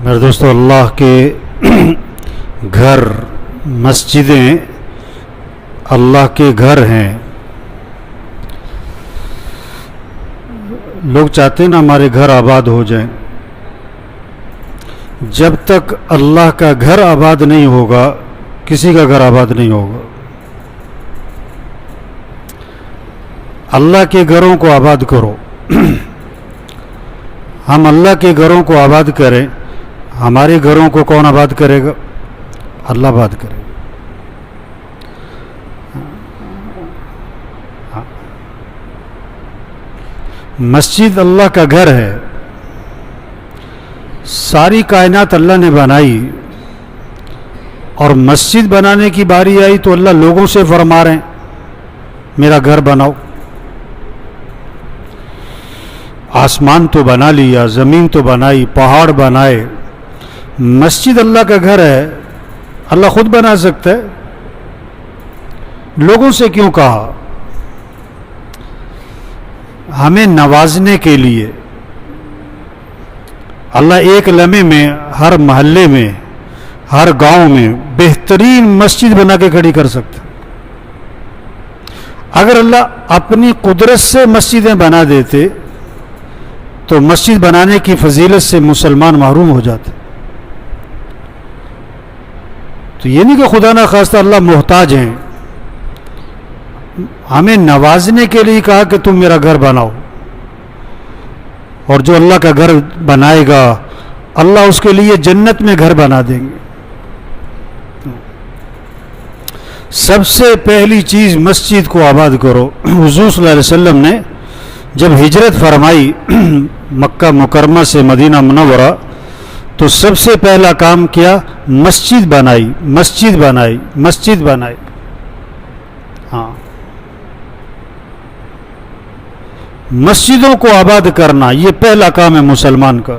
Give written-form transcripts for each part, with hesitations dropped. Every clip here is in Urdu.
میرے دوستو، اللہ کے گھر مسجدیں اللہ کے گھر ہیں. لوگ چاہتے ہیں نا ہمارے گھر آباد ہو جائیں. جب تک اللہ کا گھر آباد نہیں ہوگا کسی کا گھر آباد نہیں ہوگا. اللہ کے گھروں کو آباد کرو. ہم اللہ کے گھروں کو آباد کریں. ہمارے گھروں کو کون آباد کرے گا؟ اللہ آباد کرے گا. مسجد اللہ کا گھر ہے. ساری کائنات اللہ نے بنائی اور مسجد بنانے کی باری آئی تو اللہ لوگوں سے فرما رہے ہیں میرا گھر بناؤ. آسمان تو بنا لیا، زمین تو بنائی، پہاڑ بنائے. مسجد اللہ کا گھر ہے. اللہ خود بنا سکتا ہے. لوگوں سے کیوں کہا؟ ہمیں نوازنے کے لیے. اللہ ایک لمحے میں ہر محلے میں ہر گاؤں میں بہترین مسجد بنا کے کھڑی کر سکتا. اگر اللہ اپنی قدرت سے مسجدیں بنا دیتے تو مسجد بنانے کی فضیلت سے مسلمان محروم ہو جاتے. تو یہ نہیں کہ خدا نہ خواستہ اللہ محتاج ہیں. ہمیں نوازنے کے لیے کہا کہ تم میرا گھر بناؤ. اور جو اللہ کا گھر بنائے گا اللہ اس کے لیے جنت میں گھر بنا دیں گے. سب سے پہلی چیز مسجد کو آباد کرو. حضور صلی اللہ علیہ وسلم نے جب ہجرت فرمائی مکہ مکرمہ سے مدینہ منورہ تو سب سے پہلا کام کیا؟ مسجد بنائی. مسجد بنائی. مسجد بنائی. ہاں، مسجدوں کو آباد کرنا یہ پہلا کام ہے مسلمان کا.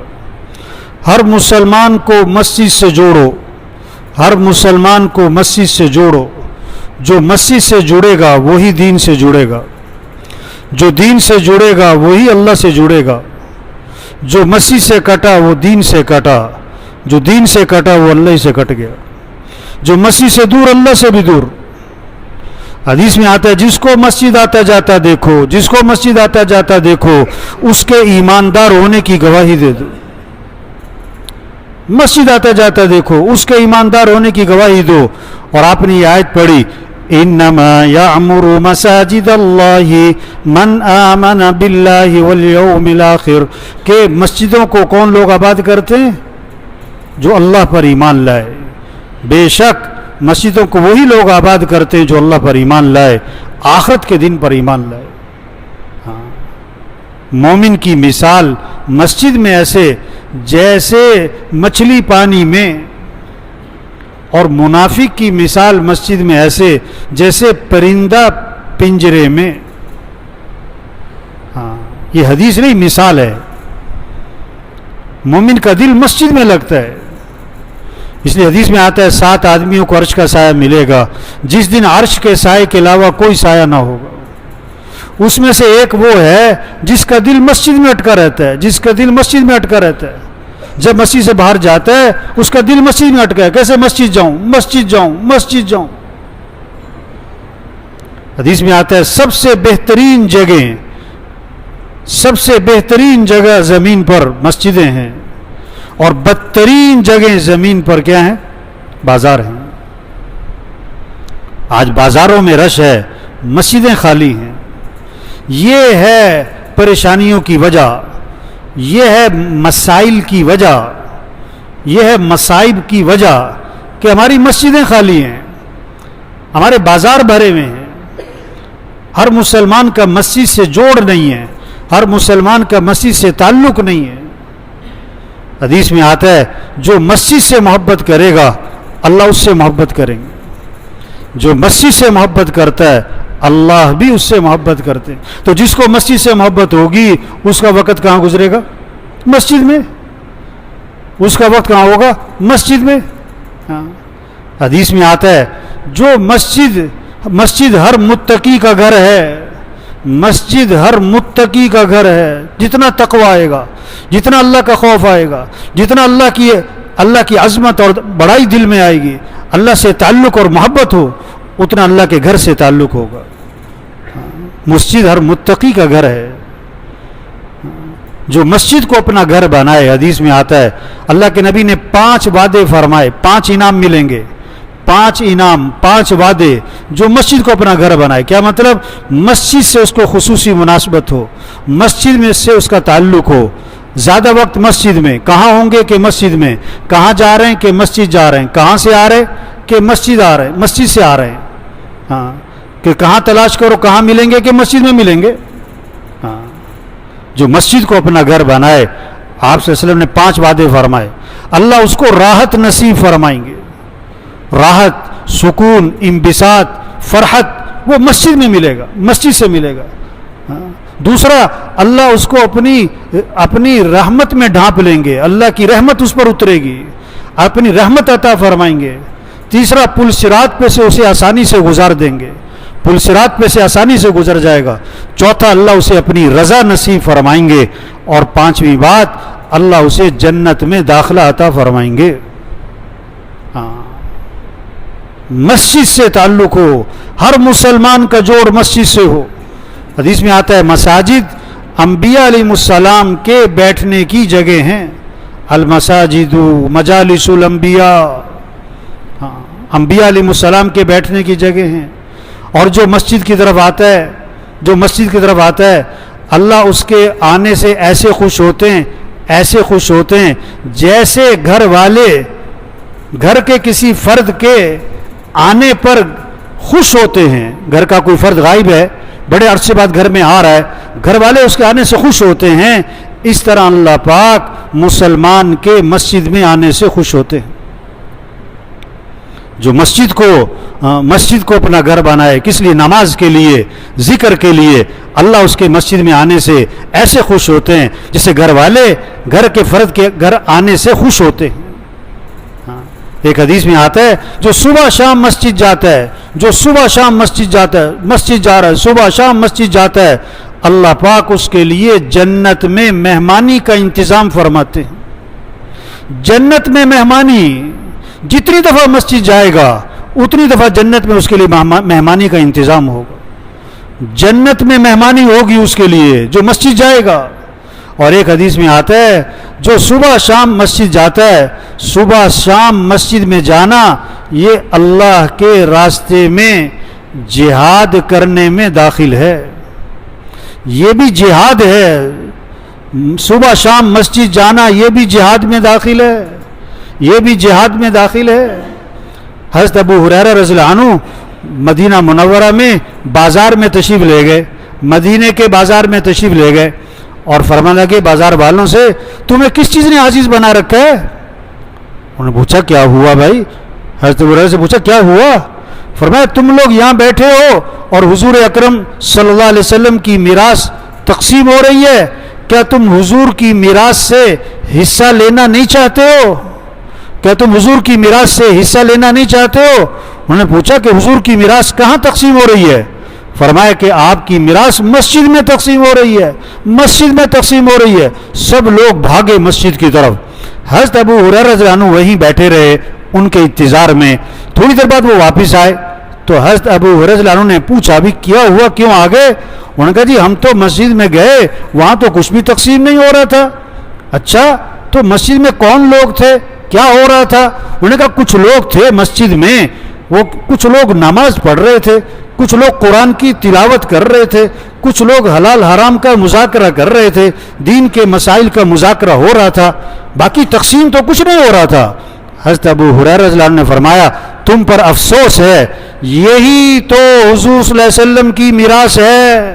ہر مسلمان کو مسجد سے جوڑو. ہر مسلمان کو مسجد سے جوڑو. جو مسجد سے جڑے گا وہی دین سے جڑے گا. جو دین سے جڑے گا وہی اللہ سے جڑے گا. جو مسجد سے کٹا وہ دین سے کٹا. جو دین سے کٹا وہ اللہ سے کٹ گیا. جو مسجد سے دور اللہ سے بھی دور. حدیث میں آتا ہے جس کو مسجد آتا جاتا دیکھو، جس کو مسجد آتا جاتا دیکھو اس کے ایماندار ہونے کی گواہی دے دو. مسجد آتا جاتا دیکھو اس کے ایماندار ہونے کی گواہی دو. اور آپ نے یہ آیت پڑھی انما یعمر مساجد اللہ من آمن باللہ والیوم الآخر، کہ مسجدوں کو کون لوگ آباد کرتے ہیں؟ جو اللہ پر ایمان لائے. بے شک مسجدوں کو وہی لوگ آباد کرتے ہیں جو اللہ پر ایمان لائے، آخرت کے دن پر ایمان لائے. ہاں، مومن کی مثال مسجد میں ایسے جیسے مچھلی پانی میں، اور منافق کی مثال مسجد میں ایسے جیسے پرندہ پنجرے میں. ہاں، یہ حدیث نہیں مثال ہے. مومن کا دل مسجد میں لگتا ہے. اس لیے حدیث میں آتا ہے 7 آدمیوں کو عرش کا سایہ ملے گا جس دن عرش کے سائے کے علاوہ کوئی سایہ نہ ہوگا. اس میں سے ایک وہ ہے جس کا دل مسجد میں اٹکا رہتا ہے. جس کا دل مسجد میں اٹکا رہتا ہے. جب مسجد سے باہر جاتا ہے اس کا دل مسجد میں اٹکا ہے. کیسے؟ مسجد جاؤں، مسجد جاؤں، مسجد جاؤں. حدیث میں آتا ہے سب سے بہترین جگہ، سب سے بہترین جگہ زمین پر مسجدیں ہیں اور بدترین جگہ زمین پر کیا ہیں؟ بازار ہیں. آج بازاروں میں رش ہے، مسجدیں خالی ہیں. یہ ہے پریشانیوں کی وجہ، یہ ہے مسائل کی وجہ، یہ ہے مصائب کی وجہ کہ ہماری مسجدیں خالی ہیں، ہمارے بازار بھرے ہوئے ہیں. ہر مسلمان کا مسجد سے جوڑ نہیں ہے. ہر مسلمان کا مسجد سے تعلق نہیں ہے. حدیث میں آتا ہے جو مسجد سے محبت کرے گا اللہ اس سے محبت کریں گے. جو مسجد سے محبت کرتا ہے اللہ بھی اس سے محبت کرتے ہیں. تو جس کو مسجد سے محبت ہوگی اس کا وقت کہاں گزرے گا؟ مسجد میں. اس کا وقت کہاں ہوگا؟ مسجد میں. حدیث میں آتا ہے جو مسجد ہر متقی کا گھر ہے، مسجد ہر متقی کا گھر ہے. جتنا تقوی آئے گا، جتنا اللہ کا خوف آئے گا، جتنا اللہ کی عظمت اور بڑائی دل میں آئے گی، اللہ سے تعلق اور محبت ہو، اتنا اللہ کے گھر سے تعلق ہوگا. مسجد ہر متقی کا گھر ہے. جو مسجد کو اپنا گھر بنائے، حدیث میں آتا ہے اللہ کے نبی نے 5 وعدے فرمائے، 5 انعام ملیں گے. 5 انعام، 5 وعدے. جو مسجد کو اپنا گھر بنائے، کیا مطلب؟ مسجد سے اس کو خصوصی مناسبت ہو، مسجد میں سے اس کا تعلق ہو، زیادہ وقت مسجد میں. کہاں ہوں گے؟ کہ مسجد میں. کہاں جا رہے ہیں؟ کہ مسجد جا رہے ہیں. کہاں سے آ رہے ہیں؟ کہ مسجد آ رہے ہیں، مسجد سے آ رہے ہیں. ہاں، کہ کہاں تلاش کرو، کہاں ملیں گے؟ کہ مسجد میں ملیں گے. ہاں، جو مسجد کو اپنا گھر بنائے، آپ صلی اللہ علیہ وسلم نے 5 وعدے فرمائے. اللہ اس کو راحت نصیب فرمائیں گے. راحت، سکون، انبساط، فرحت وہ مسجد میں ملے گا، مسجد سے ملے گا. دوسرا، اللہ اس کو اپنی رحمت میں ڈھانپ لیں گے، اللہ کی رحمت اس پر اترے گی، اپنی رحمت عطا فرمائیں گے. تیسرا، پل صراط پہ سے اسے آسانی سے گزار دیں گے، پل صراط پہ سے آسانی سے گزر جائے گا. چوتھا، اللہ اسے اپنی رضا نصیب فرمائیں گے. اور 5ویں بات، اللہ اسے جنت میں داخلہ عطا فرمائیں گے. مسجد سے تعلق ہو، ہر مسلمان کا جوڑ مسجد سے ہو. حدیث میں آتا ہے مساجد انبیاء علیہ السلام کے بیٹھنے کی جگہ ہیں. المساجد مجالس الانبیاء، انبیاء علیہ السلام کے بیٹھنے کی جگہ ہیں. اور جو مسجد کی طرف آتا ہے اللہ اس کے آنے سے ایسے خوش ہوتے ہیں جیسے گھر والے گھر کے کسی فرد کے آنے پر خوش ہوتے ہیں. گھر کا کوئی فرد غائب ہے، بڑے عرصے بعد گھر میں آ رہا ہے، گھر والے اس کے آنے سے خوش ہوتے ہیں. اس طرح اللہ پاک مسلمان کے مسجد میں آنے سے خوش ہوتے ہیں. جو مسجد کو اپنا گھر بنائے، کس لیے؟ نماز کے لیے، ذکر کے لیے. اللہ اس کے مسجد میں آنے سے ایسے خوش ہوتے ہیں جیسے گھر والے گھر کے فرد کے گھر آنے سے خوش ہوتے ہیں. ایک حدیث میں آتا ہے جو صبح شام مسجد جاتا ہے، مسجد جا رہا ہے، صبح شام مسجد جاتا ہے، اللہ پاک اس کے لیے جنت میں مہمانی کا انتظام فرماتے ہیں. جنت میں مہمانی، جتنی دفعہ مسجد جائے گا اتنی دفعہ جنت میں اس کے لیے مہمانی کا انتظام ہوگا. جنت میں مہمانی ہوگی اس کے لیے جو مسجد جائے گا. اور ایک حدیث میں آتا ہے جو صبح شام مسجد جاتا ہے، صبح شام مسجد میں جانا یہ اللہ کے راستے میں جہاد کرنے میں داخل ہے. یہ بھی جہاد ہے. صبح شام مسجد جانا یہ بھی جہاد میں داخل ہے. حضرت ابو ہریرہ رضی اللہ عنہ مدینہ منورہ میں بازار میں تشریف لے گئے، مدینے کے بازار میں تشریف لے گئے اور فرمانے لگے بازار والوں سے، تمہیں کس چیز نے عزیز بنا رکھا ہے؟ انہوں نے پوچھا کیا ہوا بھائی؟ حضرت ابو ہریرہ سے پوچھا کیا ہوا؟ فرمایا تم لوگ یہاں بیٹھے ہو اور حضور اکرم صلی اللہ علیہ وسلم کی میراث تقسیم ہو رہی ہے، کیا تم حضور کی میراث سے حصہ لینا نہیں چاہتے ہو؟ انہوں نے پوچھا کہ حضور کی میراث کہاں تقسیم ہو رہی ہے؟ فرمایا کہ آپ کی میراث مسجد میں تقسیم ہو رہی ہے. سب لوگ بھاگے مسجد کی طرف. حضرت ابو ہریرہ رضی اللہ عنہ وہیں بیٹھے رہے ان کے انتظار میں. تھوڑی دیر بعد وہ واپس آئے تو حضرت ابو ہریرہ رضی اللہ عنہ نے پوچھا بھی کیا ہوا، کیوں آ گئے؟ انہوں نے کہا جی ہم تو مسجد میں گئے، وہاں تو کچھ بھی تقسیم نہیں ہو رہا تھا. اچھا، تو مسجد میں کون لوگ تھے، کیا ہو رہا تھا؟ انہوں نے کہا کچھ لوگ تھے مسجد میں، کچھ لوگ نماز پڑھ رہے تھے، کچھ لوگ قرآن کی تلاوت کر رہے تھے، کچھ لوگ حلال حرام کا مذاکرہ کر رہے تھے، دین کے مسائل کا مذاکرہ ہو رہا تھا، باقی تقسیم تو کچھ نہیں ہو رہا تھا. حضرت ابو ہریرہ رضی اللہ عنہ نے فرمایا تم پر افسوس ہے، یہی تو حضور صلی اللہ علیہ وسلم کی میراث ہے،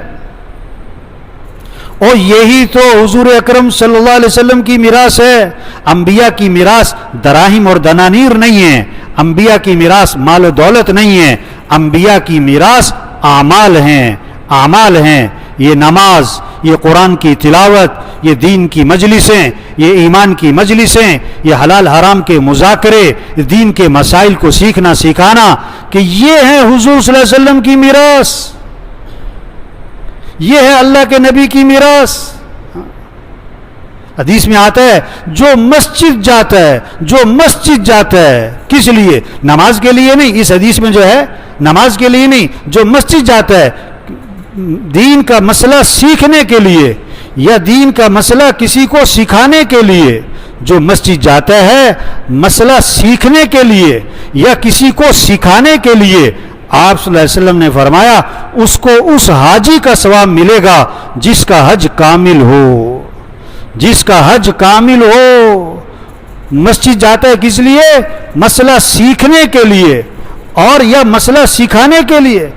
اور یہی تو حضور اکرم صلی اللہ علیہ وسلم کی میراث ہے. انبیاء کی میراث دراہم اور دنانیر نہیں ہے، انبیاء کی میراث مال و دولت نہیں ہے، انبیاء کی میراث اعمال ہیں. یہ نماز، یہ قرآن کی تلاوت، یہ دین کی مجلسیں، یہ ایمان کی مجلسیں، یہ حلال حرام کے مذاکرے، دین کے مسائل کو سکھانا کہ یہ ہے حضور صلی اللہ علیہ وسلم کی میراث. یہ ہے اللہ کے نبی کی میراث. حدیث میں آتا ہے جو مسجد جاتا ہے کس لیے؟ نماز کے لیے نہیں. اس حدیث میں جو ہے نماز کے لیے نہیں، جو مسجد جاتا ہے دین کا مسئلہ سیکھنے کے لیے یا دین کا مسئلہ کسی کو سکھانے کے لیے، جو مسجد جاتا ہے مسئلہ سیکھنے کے لیے یا کسی کو سکھانے کے لیے، آپ صلی اللہ علیہ وسلم نے فرمایا اس کو اس حاجی کا ثواب ملے گا جس کا حج کامل ہو. جس کا حج کامل ہو. مسجد جاتا ہے کس لیے؟ مسئلہ سیکھنے کے لیے اور یا مسئلہ سکھانے کے لیے.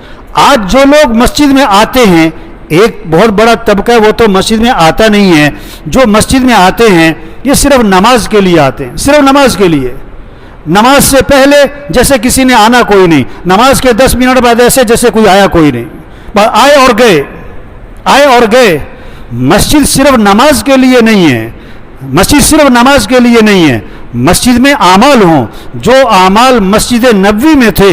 آج جو لوگ مسجد میں آتے ہیں، ایک بہت بڑا طبقہ وہ تو مسجد میں آتا نہیں ہے. جو مسجد میں آتے ہیں یہ صرف نماز کے لیے آتے ہیں، صرف نماز کے لیے. نماز سے پہلے جیسے کسی نے آنا کوئی نہیں، نماز کے 10 منٹ بعد ایسے جیسے کوئی آیا کوئی نہیں، آئے اور گئے. مسجد صرف نماز کے لیے نہیں ہے، مسجد صرف نماز کے لیے نہیں ہے. مسجد میں اعمال ہوں، جو اعمال مسجد نبوی میں تھے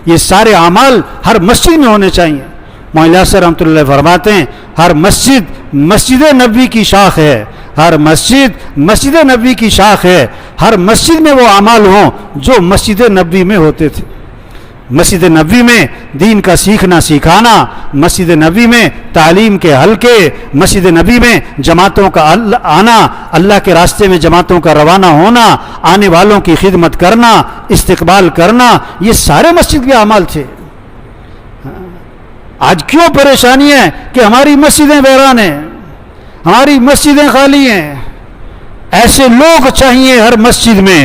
یہ سارے اعمال ہر مسجد میں ہونے چاہیے. مولانا صاحب رحمۃ اللہ فرماتے ہیں ہر مسجد مسجد نبوی کی شاخ ہے، ہر مسجد مسجد نبوی کی شاخ ہے. ہر مسجد میں وہ اعمال ہوں جو مسجد نبوی میں ہوتے تھے. مسجد نبوی میں دین کا سیکھنا سکھانا، مسجد نبوی میں تعلیم کے حلقے، مسجد نبوی میں جماعتوں کا آنا، اللہ کے راستے میں جماعتوں کا روانہ ہونا، آنے والوں کی خدمت کرنا، استقبال کرنا، یہ سارے مسجد کے اعمال تھے. آج کیوں پریشانی ہے کہ ہماری مسجدیں ویران ہیں، ہماری مسجدیں خالی ہیں. ایسے لوگ چاہیے ہر مسجد میں،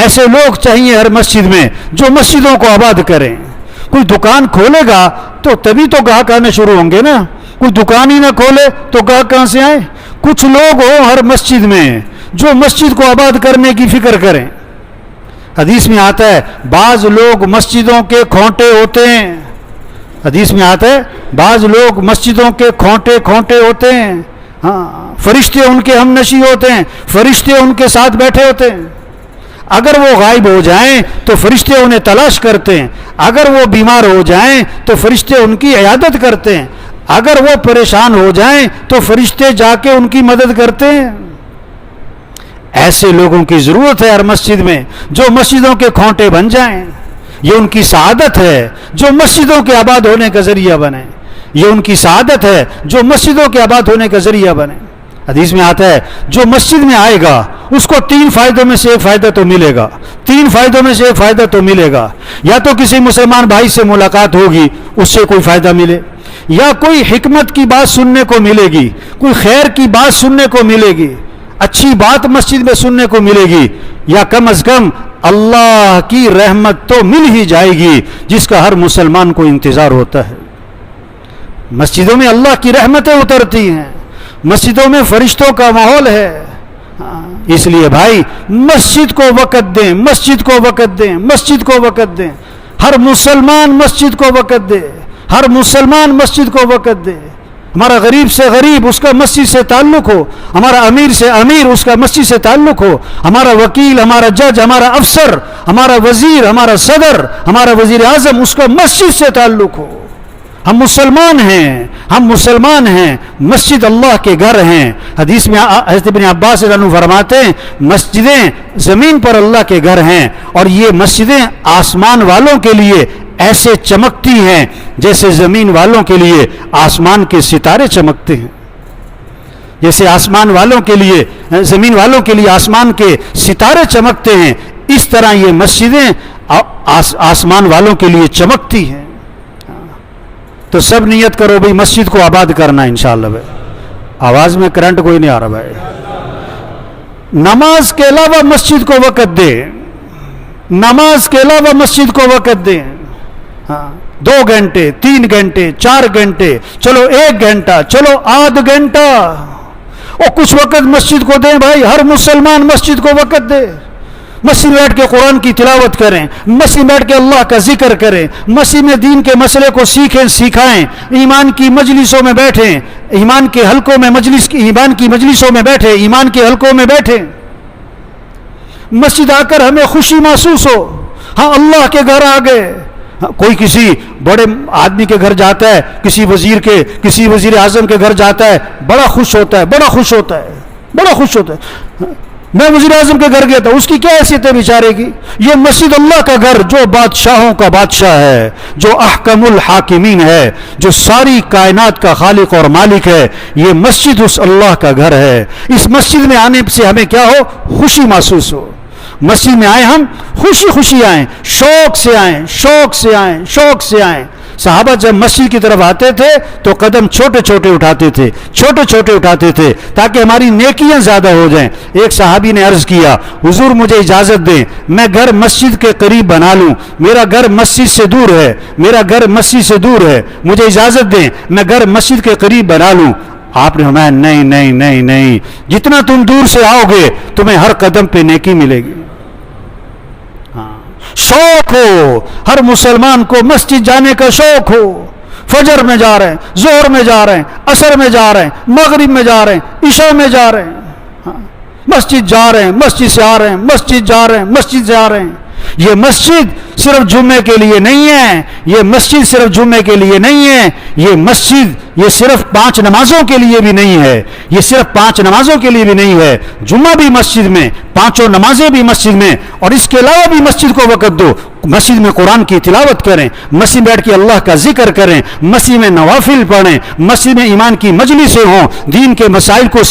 ایسے لوگ چاہیے ہر مسجد میں جو مسجدوں کو آباد کریں. کوئی دکان کھولے گا تو تبھی تو گاہک آنے شروع ہوں گے نا. کوئی دکان ہی نہ کھولے تو گاہک کہاں سے آئے؟ کچھ لوگ ہوں ہر مسجد میں جو مسجد کو آباد کرنے کی فکر کریں. حدیث میں آتا ہے بعض لوگ مسجدوں کے کھونٹے ہوتے ہیں. حدیث میں آتا ہے بعض لوگ مسجدوں کے کھونٹے ہوتے ہیں. ہاں، فرشتے ان کے ہم نشی ہوتے ہیں، فرشتے ان کے ساتھ بیٹھے ہوتے ہیں. اگر وہ غائب ہو جائیں تو فرشتے انہیں تلاش کرتے ہیں، اگر وہ بیمار ہو جائیں تو فرشتے ان کی عیادت کرتے ہیں، اگر وہ پریشان ہو جائیں تو فرشتے جا کے ان کی مدد کرتے ہیں. ایسے لوگوں کی ضرورت ہے ہر مسجد میں جو مسجدوں کے کھونٹے بن جائیں. یہ ان کی سعادت ہے جو مسجدوں کے آباد ہونے کا ذریعہ بنے. یہ ان کی سعادت ہے جو مسجدوں کے آباد ہونے کا ذریعہ بنے. حدیث میں آتا ہے جو مسجد میں آئے گا اس کو 3 فائدوں میں سے ایک فائدہ تو ملے گا. 3 فائدوں میں سے ایک فائدہ تو ملے گا. یا تو کسی مسلمان بھائی سے ملاقات ہوگی، اس سے کوئی فائدہ ملے، یا کوئی حکمت کی بات سننے کو ملے گی، کوئی خیر کی بات سننے کو ملے گی، اچھی بات مسجد میں سننے کو ملے گی، یا کم از کم اللہ کی رحمت تو مل ہی جائے گی جس کا ہر مسلمان کو انتظار ہوتا ہے. مسجدوں میں اللہ کی رحمتیں اترتی ہیں، مسجدوں میں فرشتوں کا ماحول ہے. اس لیے بھائی مسجد کو وقت دیں، مسجد کو وقت دیں، مسجد کو وقت دیں. ہر مسلمان مسجد کو وقت دے، ہر مسلمان مسجد کو وقت دے. ہمارا غریب سے غریب اس کا مسجد سے تعلق ہو، ہمارا امیر سے امیر اس کا مسجد سے تعلق ہو، ہمارا وکیل، ہمارا جج، ہمارا افسر، ہمارا وزیر، ہمارا صدر، ہمارا وزیر اعظم اس کا مسجد سے تعلق ہو. ہم مسلمان ہیں، ہم مسلمان ہیں، مسجد اللہ کے گھر ہیں. حدیث میں حضرت ابن عباس رضی اللہ عنہ فرماتے ہیں مسجدیں زمین پر اللہ کے گھر ہیں اور یہ مسجدیں آسمان والوں کے لیے ایسے چمکتی ہیں جیسے زمین والوں کے لیے آسمان کے ستارے چمکتے ہیں. جیسے آسمان والوں کے لیے، زمین والوں کے لیے آسمان کے ستارے چمکتے ہیں، اس طرح یہ مسجدیں آسمان والوں کے لیے چمکتی ہیں. تو سب نیت کرو بھئی مسجد کو آباد کرنا انشاءاللہ. بھائی آواز میں کرنٹ کوئی نہیں آ رہا بھائی. نماز کے علاوہ مسجد کو وقت دے، نماز کے علاوہ مسجد کو وقت دے. 2 گھنٹے، 3 گھنٹے، 4 گھنٹے، چلو 1 گھنٹہ، چلو آدھ گھنٹہ، اور کچھ وقت مسجد کو دیں. بھائی ہر مسلمان مسجد کو وقت دے. مسجد میں بیٹھ کے قرآن کی تلاوت کریں، مسجد میں بیٹھ کے اللہ کا ذکر کریں، مسجد میں دین کے مسئلے کو سیکھیں سکھائیں، ایمان کی مجلسوں میں بیٹھیں، ایمان کے حلقوں میں ایمان کی مجلسوں میں بیٹھیں، ایمان کے حلقوں میں بیٹھیں. مسجد آ کر ہمیں خوشی محسوس ہو، ہاں اللہ کے گھر آ گئے، کوئی کسی بڑے آدمی کے گھر جاتا ہے، کسی وزیر اعظم کے گھر جاتا ہے، بڑا خوش ہوتا ہے، بڑا خوش ہوتا ہے. میں وزیر اعظم کے گھر گیا تھا، اس کی کیا حیثیت ہے بیچارے کی؟ یہ مسجد اللہ کا گھر، جو بادشاہوں کا بادشاہ ہے، جو احکم الحاکمین ہے، جو ساری کائنات کا خالق اور مالک ہے، یہ مسجد اس اللہ کا گھر ہے. اس مسجد میں آنے سے ہمیں کیا ہو؟ خوشی محسوس ہو. مسجد میں آئیں، ہم خوشی آئیں، شوق سے آئیں. صحابہ جب مسجد کی طرف آتے تھے تو قدم چھوٹے چھوٹے اٹھاتے تھے تاکہ ہماری نیکیاں زیادہ ہو جائیں. ایک صحابی نے عرض کیا، حضور مجھے اجازت دیں، میں گھر مسجد کے قریب بنا لوں، میرا گھر مسجد سے دور ہے، مجھے اجازت دیں میں گھر مسجد کے قریب بنا لوں. آپ نے فرمایا نہیں، جتنا تم دور سے آؤ گے تمہیں ہر قدم پہ نیکی ملے گی. شوق ہو، ہر مسلمان کو مسجد جانے کا شوق ہو. فجر میں جا رہے ہیں، ظہر میں جا رہے ہیں، عصر میں جا رہے ہیں، مغرب میں جا رہے ہیں، عشاء میں جا رہے ہیں، مسجد جا رہے ہیں، مسجد سے آ رہے ہیں، مسجد جا رہے ہیں، مسجد سے آ رہے ہیں. یہ مسجد صرف جمعے کے لیے نہیں ہے، یہ مسجد صرف جمعے کے لیے نہیں ہے، یہ مسجد یہ صرف 5 نمازوں کے لیے بھی نہیں ہے، یہ صرف 5 نمازوں کے لیے بھی نہیں ہے. جمعہ بھی مسجد میں، 5 نمازیں بھی مسجد میں، اور اس کے علاوہ بھی مسجد کو وقت دو. مسجد میں قرآن کی تلاوت کریں، مسجد میں بیٹھ کے اللہ کا ذکر کریں، مسجد میں نوافل پڑھیں، مسجد میں ایمان کی مجلسیں ہوں، دین کے مسائل کو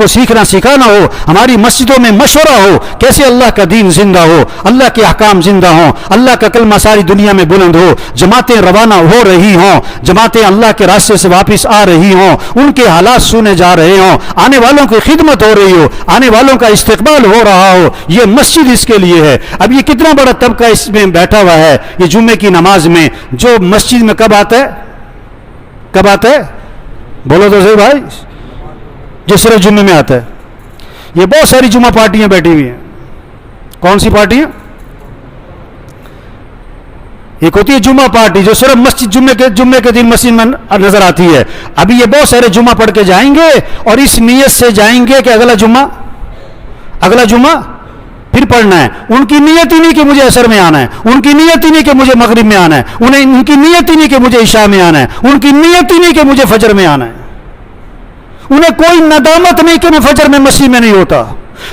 سکھانا ہو، ہماری مسجدوں میں مشورہ ہو کیسے اللہ کا دین زندہ ہو، اللہ کے احکام زندہ ہوں، اللہ کا کلمہ ساری دنیا میں بلند ہو، جماعتیں روانہ ہو رہی ہوں، جماعتیں اللہ کے راستے سے واپس آ رہی ہوں، ان کے حالات سنے جا رہے ہوں، آنے والوں کی خدمت ہو رہی ہو، آنے والوں کا استقبال ہو رہا ہو. یہ مسجد اس کے لیے ہے. اب یہ کتنا بڑا طبقہ اس میں بیٹھا ہوا ہے یہ جمعے کی نماز میں، جو مسجد میں کب آتا ہے؟ بولو تو صحیح بھائی. جو صرف جمعے میں آتا ہے. یہ بہت ساری جمعہ پارٹیاں بیٹھی ہوئی ہیں. کون سی پارٹیاں؟ ایک ہوتی ہے جمعہ پارٹی جو صرف مسجد جمعے کے دن مسجد میں نظر آتی ہے. ابھی یہ بہت سارے جمعہ پڑھ کے جائیں گے اور اس نیت سے جائیں گے کہ اگلا جمعہ پھر پڑھنا ہے. ان کی نیت ہی نہیں کہ مجھے عصر میں آنا ہے، ان کی نیت ہی نہیں کہ مجھے مغرب میں آنا ہے، ان کی نیت ہی نہیں کہ مجھے عشاء میں آنا ہے، ان کی نیت ہی نہیں کہ مجھے فجر میں آنا ہے. انہیں کوئی ندامت نہیں کہ میں فجر میں مسجد میں نہیں ہوتا،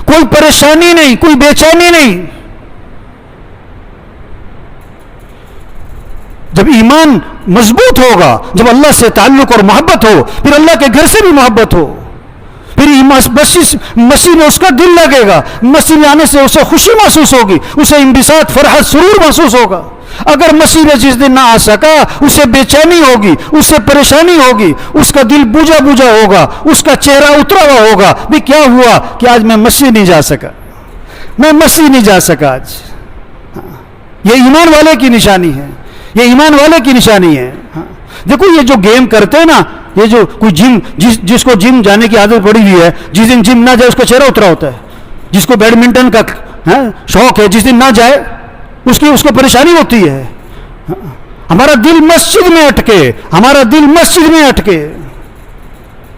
کوئی پریشانی نہیں، کوئی بے چینی نہیں. جب ایمان مضبوط ہوگا، جب اللہ سے تعلق اور محبت ہو، پھر اللہ کے گھر سے بھی محبت ہو، پھر مسجد میں اس کا دل لگے گا، مسجد میں آنے سے اسے خوشی محسوس ہوگی، اسے انبساط، فرحت، سرور محسوس ہوگا. اگر مسجد میں جس دن نہ آ سکا اسے بے چینی ہوگی، اسے پریشانی ہوگی، اس کا دل بوجھا ہوگا، اس کا چہرہ اترا ہوا ہوگا. بھی کیا ہوا کہ آج میں مسجد نہیں جا سکا، آج. یہ ایمان والے کی نشانی ہے. دیکھو یہ جو گیم کرتے ہیں نا، یہ جو کوئی جس کو جم جانے کی عادت پڑی ہوئی ہے، جس دن جم نہ جائے اس کا چہرہ اترا ہوتا ہے. جس کو بیڈمنٹن کا شوق ہے، جس دن نہ جائے اس کو پریشانی ہوتی ہے. ہمارا دل مسجد میں اٹکے،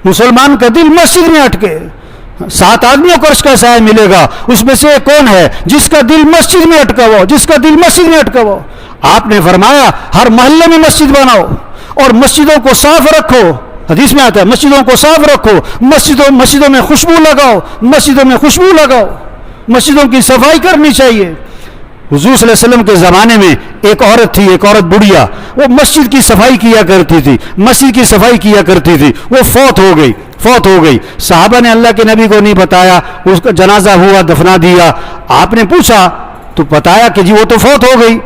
مسلمان کا دل مسجد میں اٹکے. 7 آدمیوں کو اس کا سایہ ملے گا، اس میں سے کون ہے جس کا دل مسجد میں اٹکا ہوا. آپ نے فرمایا ہر محلے میں مسجد بناؤ اور مسجدوں کو صاف رکھو. حدیث میں آتا ہے مسجدوں کو صاف رکھو، مسجدوں میں خوشبو لگاؤ، مسجدوں کی صفائی کرنی چاہیے. حضور صلی اللہ علیہ وسلم کے زمانے میں ایک عورت بڑھیا، وہ مسجد کی صفائی کیا کرتی تھی. وہ فوت ہو گئی. صحابہ نے اللہ کے نبی کو نہیں بتایا، اس کا جنازہ ہوا، دفنا دیا. آپ نے پوچھا تو بتایا کہ جی وہ تو فوت ہو گئی.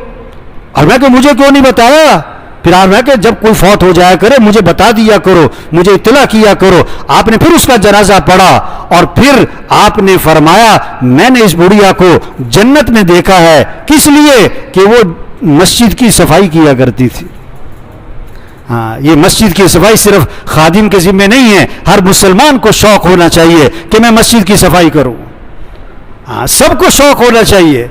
اور میں کہ مجھے کیوں نہیں بتایا؟ پھر آپ نے کہ جب کوئی فوت ہو جایا کرے مجھے بتا دیا کرو، مجھے اطلاع کیا کرو. آپ نے پھر اس کا جنازہ پڑھا اور پھر آپ نے فرمایا میں نے اس بڑھیا کو جنت میں دیکھا ہے. کس لیے؟ کہ وہ مسجد کی صفائی کیا کرتی تھی. یہ مسجد کی صفائی صرف خادم کے ذمہ نہیں ہے، ہر مسلمان کو شوق ہونا چاہیے کہ میں مسجد کی صفائی کروں. سب کو شوق ہونا چاہیے.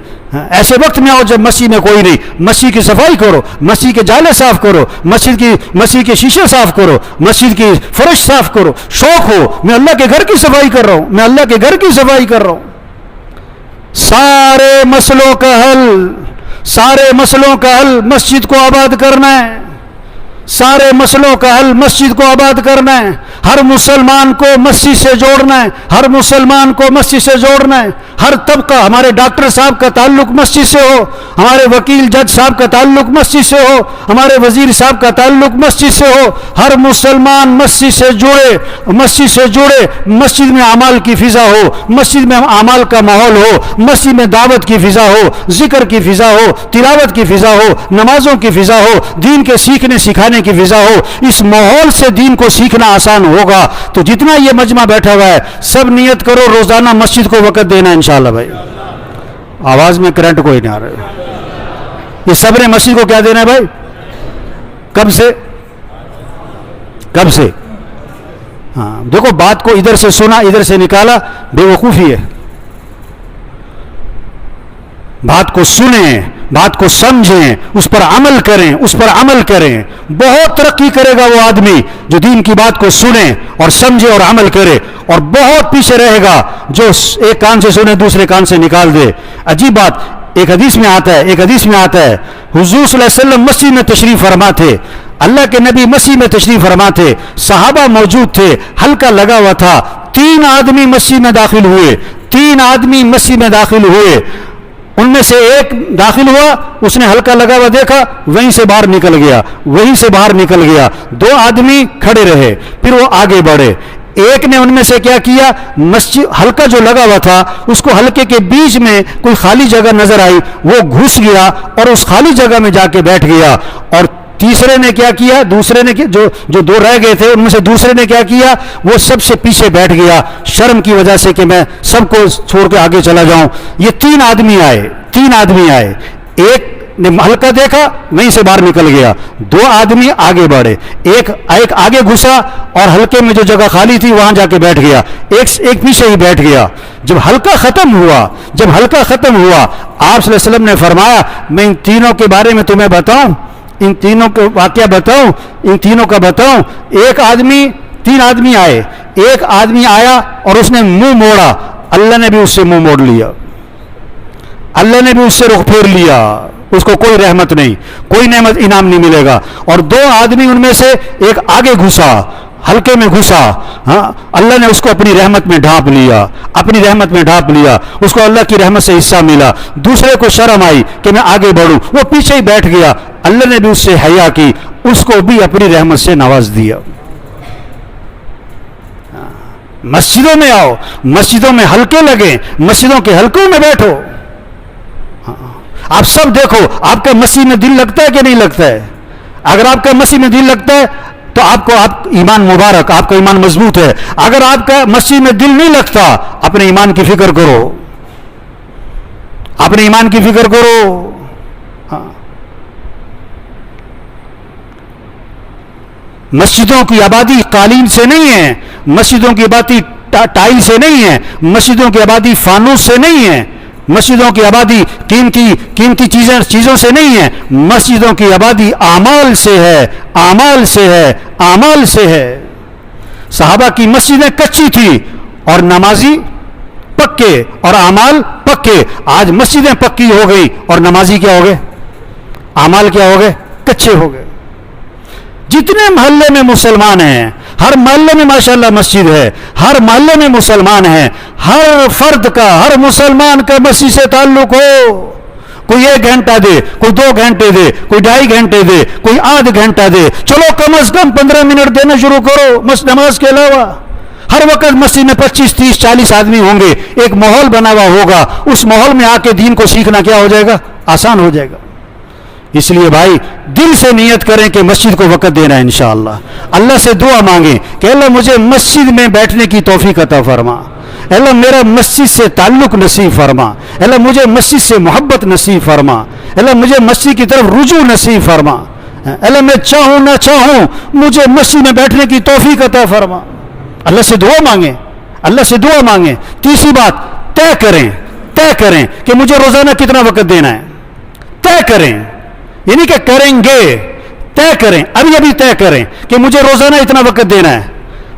ایسے وقت میں آؤ جب مسجد میں کوئی نہیں، مسجد کی صفائی کرو، مسجد کے جالے صاف کرو، مسجد کے شیشے صاف کرو، مسجد کی فرش صاف کرو. شوق ہو میں اللہ کے گھر کی صفائی کر رہا ہوں، سارے مسئلوں کا حل، سارے مسئلوں کا حل مسجد کو آباد کرنا ہے، سارے مسئلوں کا حل مسجد کو آباد کرنا ہے، ہر مسلمان کو مسجد سے جوڑنا ہے، ہر مسلمان کو مسجد سے جوڑنا ہے، ہر طبقہ، ہمارے ڈاکٹر صاحب کا تعلق مسجد سے ہو، ہمارے وکیل جج صاحب کا تعلق مسجد سے ہو، ہمارے وزیر صاحب کا تعلق مسجد سے ہو، ہر مسلمان مسجد سے جڑے، مسجد سے جڑے، مسجد میں اعمال کی فضا ہو، مسجد میں اعمال کا ماحول ہو، مسجد میں دعوت کی فضا ہو، ذکر کی فضا ہو، تلاوت کی فضا ہو، نمازوں کی فضا ہو، دین کے سیکھنے سکھانے کی فضا ہو۔ اس ماحول سے دین کو سیکھنا آسان ہوگا۔ تو جتنا یہ مجمع بیٹھا ہوا ہے سب نیت کرو روزانہ مسجد کو وقت دینا انشاءاللہ۔ بھائی آواز میں کرنٹ کوئی نہیں آ رہا ہے، یہ سب نے مسجد کو کیا دینا ہے بھائی؟ کب سے؟ کب سے؟ ہاں دیکھو، بات کو ادھر سے سنا ادھر سے نکالا، بے وقوفی ہے۔ بات کو سنیں، بات کو سمجھیں، اس پر عمل کریں، اس پر عمل کریں۔ بہت ترقی کرے گا وہ آدمی جو دین کی بات کو سنے اور سمجھے اور عمل کرے، اور بہت پیچھے رہے گا جو ایک کان سے سنے دوسرے کان سے نکال دے۔ عجیب بات، ایک حدیث میں آتا ہے حضور صلی اللہ علیہ وسلم مسجد میں تشریف فرما تھے، اللہ کے نبی مسجد میں تشریف فرما تھے، صحابہ موجود تھے، حلقہ لگا ہوا تھا، 3 آدمی مسجد میں داخل ہوئے، 3 آدمی مسجد میں داخل ہوئے، ان میں سے ایک داخل ہوا، اس نے حلقہ لگا ہوا دیکھا، وہیں سے باہر نکل گیا، وہیں سے باہر نکل گیا۔ 2 آدمی کھڑے رہے، پھر وہ آگے بڑھے۔ ایک نے ان میں سے کیا کیا، مسجد حلقہ جو لگا ہوا تھا اس کو حلقے کے بیچ میں کوئی خالی جگہ نظر آئی، وہ گھس گیا اور اس خالی جگہ میں جا کے بیٹھ گیا۔ اور تیسرے نے کیا کیا، دوسرے نے جو 2 رہ گئے تھے ان میں سے دوسرے نے کیا کیا، وہ سب سے پیچھے بیٹھ گیا شرم کی وجہ سے کہ میں سب کو چھوڑ کے آگے چلا جاؤں۔ یہ 3 آدمی آئے، ایک نے حلقہ دیکھا وہیں سے باہر نکل گیا، 2 آدمی آگے بڑھے، ایک آگے گھسا اور حلقے میں جو جگہ خالی تھی وہاں جا کے بیٹھ گیا، ایک پیچھے ہی بیٹھ گیا۔ جب حلقہ ختم ہوا آپ صلی اللہ علیہ وسلم نے فرمایا میں ان تینوں کے بارے میں تمہیں بتاؤں، ان تینوں کا واقعہ بتاؤں۔ 3 آدمی آئے، ایک آدمی آیا اور اس نے منہ موڑا، اللہ نے بھی اس سے منہ موڑ لیا، اللہ نے بھی اس سے رخ پھیر لیا، اس کو کوئی رحمت نہیں، کوئی نعمت انعام نہیں ملے گا۔ اور 2 آدمی ان میں سے ایک آگے گھسا، حلقے میں گھسا، ہاں اللہ نے اس کو اپنی رحمت میں ڈھانپ لیا، اس کو اللہ کی رحمت سے حصہ ملا۔ دوسرے کو شرم آئی کہ میں آگے بڑھوں، وہ پیچھے ہی بیٹھ گیا، اللہ نے بھی اس سے حیا کی، اس کو بھی اپنی رحمت سے نواز دیا۔ مسجدوں میں آؤ، مسجدوں میں حلقے لگیں، مسجدوں کے حلقوں میں بیٹھو۔ آپ سب دیکھو آپ کا مسجد میں دل لگتا ہے کہ نہیں لگتا ہے؟ اگر آپ کا مسجد میں دل لگتا ہے تو آپ ایمان مبارک، آپ کا ایمان مضبوط ہے۔ اگر آپ کا مسجد میں دل نہیں لگتا، اپنے ایمان کی فکر کرو، اپنے ایمان کی فکر کرو۔ مسجدوں کی آبادی قالین سے نہیں ہے، مسجدوں کی آبادی ٹائل سے نہیں ہے، مسجدوں کی آبادی فانوس سے نہیں ہے، مسجدوں کی آبادی قیمتی چیزوں سے نہیں ہے، مسجدوں کی آبادی اعمال سے ہے۔ صحابہ کی مسجدیں کچی تھی اور نمازی پکے اور اعمال پکے۔ آج مسجدیں پکی ہو گئی اور نمازی کیا ہو گئے، اعمال کیا ہو گئے، کچے ہو گئے۔ جتنے محلے میں مسلمان ہیں، ہر محلے میں ماشاءاللہ مسجد ہے، ہر محلے میں مسلمان ہیں، ہر فرد کا، ہر مسلمان کا مسجد سے تعلق ہو۔ کوئی 1 گھنٹہ دے، کوئی 2 گھنٹے دے، کوئی 2.5 گھنٹے دے، کوئی آدھ گھنٹہ دے، چلو کم از کم 15 منٹ دینا شروع کرو نماز کے علاوہ۔ ہر وقت مسجد میں 25 30 40 آدمی ہوں گے، ایک ماحول بنا ہوا ہوگا، اس ماحول میں آ کے دین کو سیکھنا کیا ہو جائے گا، آسان ہو جائے گا۔ اس لیے بھائی دل سے نیت کریں کہ مسجد کو وقت دینا ہے انشاءاللہ۔ اللہ سے دعا مانگیں کہ اللہ مجھے مسجد میں بیٹھنے کی توفیق عطا فرما، اللہ میرا مسجد سے تعلق نصیب فرما، اللہ مجھے مسجد سے محبت نصیب فرما، اللہ مجھے مسجد کی طرف رجوع نصیب فرما، اللہ میں چاہوں نہ چاہوں مجھے مسجد میں بیٹھنے کی توفیق عطا فرما۔ اللہ سے دعا مانگیں۔ تیسری بات، طے کریں کہ مجھے روزانہ کتنا وقت دینا ہے، طے کریں، یعنی کہ کریں گے، طے کریں، ابھی طے کریں کہ مجھے روزانہ اتنا وقت دینا ہے۔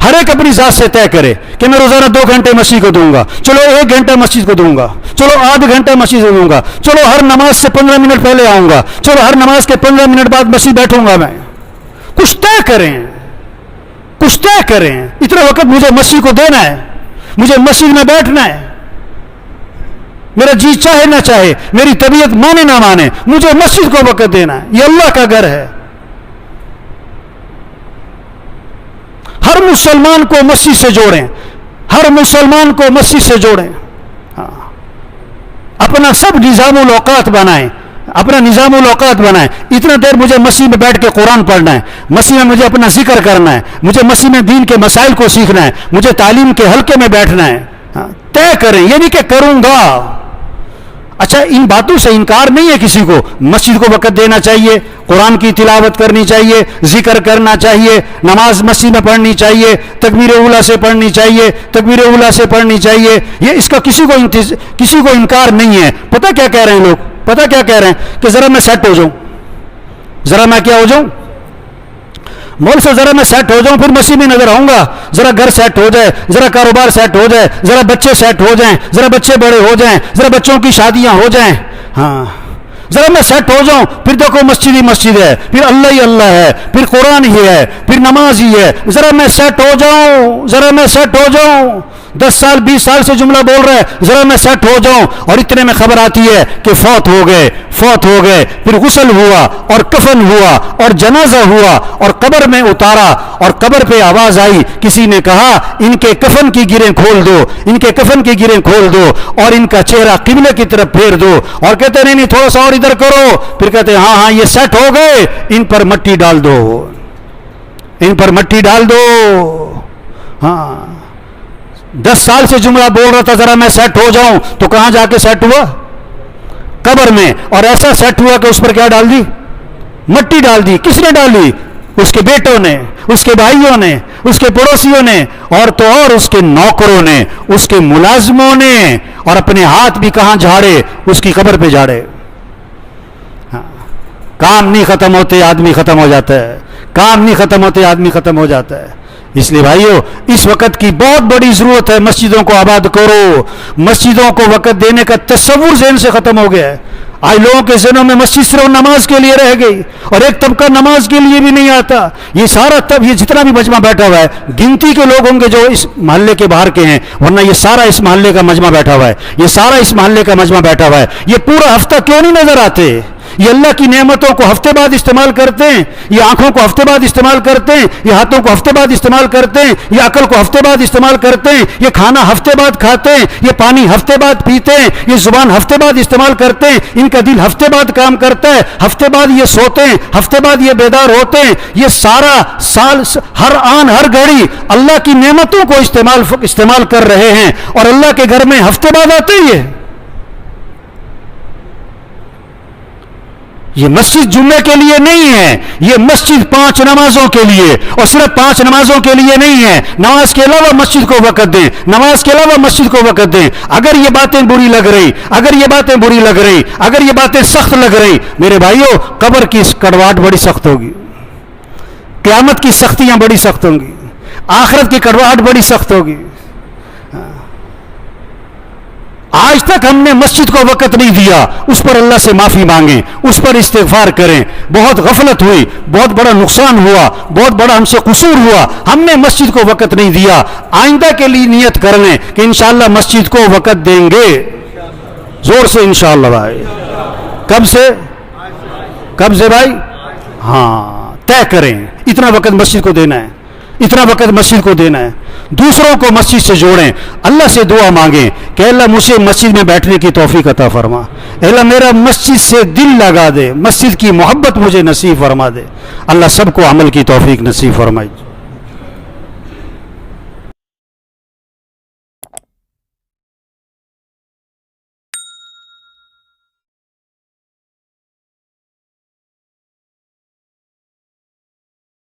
ہر ایک اپنی ذات سے طے کرے کہ میں روزانہ 2 گھنٹے مسجد کو دوں گا، چلو 1 گھنٹہ مسجد کو دوں گا، چلو آدھا گھنٹہ مسجد میں ہوں گا, چلو ہر نماز سے 15 منٹ پہلے آؤں گا, چلو ہر نماز کے 15 منٹ بعد مسجد بیٹھوں گا. میں کچھ طے کریں, کچھ طے کریں. اتنا وقت مجھے مسجد کو دینا ہے, مجھے مسجد میں بیٹھنا ہے. میرا جی چاہے نہ چاہے, میری طبیعت مانے نہ مانے, مجھے مسجد کو وقت دینا ہے. یہ اللہ کا گھر ہے. ہر مسلمان کو مسجد سے جوڑیں, ہر مسلمان کو مسجد سے جوڑیں. اپنا سب نظام الاوقات بنائیں, اپنا نظام الاوقات بنائیں. اتنا دیر مجھے مسجد میں بیٹھ کے قرآن پڑھنا ہے, مسجد میں مجھے اپنا ذکر کرنا ہے, مجھے مسجد میں دین کے مسائل کو سیکھنا ہے, مجھے تعلیم کے حلقے میں بیٹھنا ہے. طے کریں, یہ نہیں کہ کروں گا. اچھا, ان باتوں سے انکار نہیں ہے کسی کو. مسجد کو وقت دینا چاہیے, قرآن کی تلاوت کرنی چاہیے, ذکر کرنا چاہیے, نماز مسجد میں پڑھنی چاہیے, تکبیر اولیٰ سے پڑھنی چاہیے, تکبیر اولیٰ سے پڑھنی چاہیے. یہ اس کا کسی کو انکار نہیں ہے. پتہ کیا کہہ رہے ہیں لوگ, پتہ کیا کہہ رہے ہیں کہ ذرا میں سیٹ ہو جاؤں, ذرا میں کیا ہو جاؤں, مول سے ذرا میں سیٹ ہو جاؤں, پھر مسجد میں نظر آؤں گا. ذرا گھر سیٹ ہو جائے, ذرا کاروبار سیٹ ہو جائے, ذرا بچے سیٹ ہو جائیں, ذرا بچے بڑے ہو جائیں, ذرا بچوں کی شادیاں ہو جائیں, ہاں ذرا میں سیٹ ہو جاؤں, پھر دیکھو مسجد ہی مسجد ہے, پھر اللہ ہی اللہ ہے, پھر قرآن ہی ہے, پھر نماز ہی ہے. ذرا میں سیٹ ہو جاؤں, ذرا میں سیٹ ہو جاؤں. 10 سال 20 سال سے جملہ بول رہا ہے, ذرا میں سیٹ ہو جاؤں. اور اتنے میں خبر آتی ہے کہ فوت ہو گئے, فوت ہو گئے. پھر غسل ہوا اور کفن ہوا اور جنازہ ہوا اور قبر میں اتارا, اور قبر پہ آواز آئی, کسی نے کہا ان کے کفن کی گریں کھول دو, ان کے کفن کی گریں کھول دو, اور ان کا چہرہ قبلے کی طرف پھیر دو. اور کہتے ہیں نہیں تھوڑا سا اور ادھر کرو. پھر کہتے ہیں ہاں ہاں یہ سیٹ ہو گئے, ان پر مٹی ڈال دو, ان پر مٹی ڈال دو. ہاں 10 سال سے جملہ بول رہا تھا ذرا میں سیٹ ہو جاؤں, تو کہاں جا کے سیٹ ہوا؟ قبر میں. اور ایسا سیٹ ہوا کہ اس پر کیا ڈال دی؟ مٹی ڈال دی. کس نے ڈالی؟ اس کے بیٹوں نے, اس کے بھائیوں نے, اس کے پڑوسیوں نے, اور تو اور اس کے نوکروں نے, اس کے ملازموں نے. اور اپنے ہاتھ بھی کہاں جھاڑے؟ اس کی قبر پہ جھاڑے. کام نہیں ختم ہوتے آدمی ختم ہو جاتا ہے, کام نہیں ختم ہوتے آدمی ختم ہو جاتا ہے. اس لیے بھائیو, اس وقت کی بہت بڑی ضرورت ہے. مسجدوں کو آباد کرو. مسجدوں کو وقت دینے کا تصور ذہن سے ختم ہو گیا ہے. آج لوگوں کے ذہنوں میں مسجد صرف نماز کے لیے رہ گئی, اور ایک طبقہ نماز کے لیے بھی نہیں آتا. یہ سارا یہ جتنا بھی مجمع بیٹھا ہوا ہے, گنتی کے لوگ ہوں گے جو اس محلے کے باہر کے ہیں, ورنہ یہ سارا اس محلے کا مجمع بیٹھا ہوا ہے, یہ سارا اس محلے کا مجمع بیٹھا ہوا ہے. یہ پورا ہفتہ کیوں نہیں نظر آتے؟ یہ اللہ کی نعمتوں کو ہفتے بعد استعمال کرتے ہیں, یہ آنکھوں کو ہفتے بعد استعمال کرتے ہیں, یہ ہاتھوں کو ہفتے بعد استعمال کرتے ہیں, یہ عقل کو ہفتے بعد استعمال کرتے ہیں, یہ کھانا ہفتے بعد کھاتے ہیں, یہ پانی ہفتے بعد پیتے ہیں, یہ زبان ہفتے بعد استعمال کرتے ہیں, ان کا دل ہفتے بعد کام کرتا ہے, ہفتے بعد یہ سوتے ہیں, ہفتے بعد یہ بیدار ہوتے ہیں. یہ سارا سال ہر آن ہر گھڑی اللہ کی نعمتوں کو استعمال کر رہے ہیں, اور اللہ کے گھر میں ہفتے بعد آتے ہی ہے. یہ مسجد جمعے کے لیے نہیں ہے, یہ مسجد 5 نمازوں کے لیے, اور صرف 5 نمازوں کے لیے نہیں ہے. نماز کے علاوہ مسجد کو وقت دیں, نماز کے علاوہ مسجد کو وقت دیں. اگر یہ باتیں بری لگ رہی, اگر یہ باتیں بری لگ رہی, اگر یہ باتیں سخت لگ رہی, میرے بھائیوں, قبر کی کڑواہٹ بڑی سخت ہوگی, قیامت کی سختیاں بڑی سخت ہوں گی, آخرت کی کڑواہٹ بڑی سخت ہوگی. آج تک ہم نے مسجد کو وقت نہیں دیا, اس پر اللہ سے معافی مانگیں, اس پر استغفار کریں. بہت غفلت ہوئی, بہت بڑا نقصان ہوا, بہت بڑا ہم سے قصور ہوا, ہم نے مسجد کو وقت نہیں دیا. آئندہ کے لیے نیت کر لیں کہ انشاءاللہ مسجد کو وقت دیں گے. زور سے انشاءاللہ بھائی. کب سے؟ کب سے بھائی؟ ہاں, طے کریں اتنا وقت مسجد کو دینا ہے, اتنا وقت مسجد کو دینا ہے. دوسروں کو مسجد سے جوڑیں, اللہ سے دعا مانگیں کہ اللہ مجھے مسجد میں بیٹھنے کی توفیق عطا فرما, اللہ میرا مسجد سے دل لگا دے, مسجد کی محبت مجھے نصیب فرما دے. اللہ سب کو عمل کی توفیق نصیب فرمائے.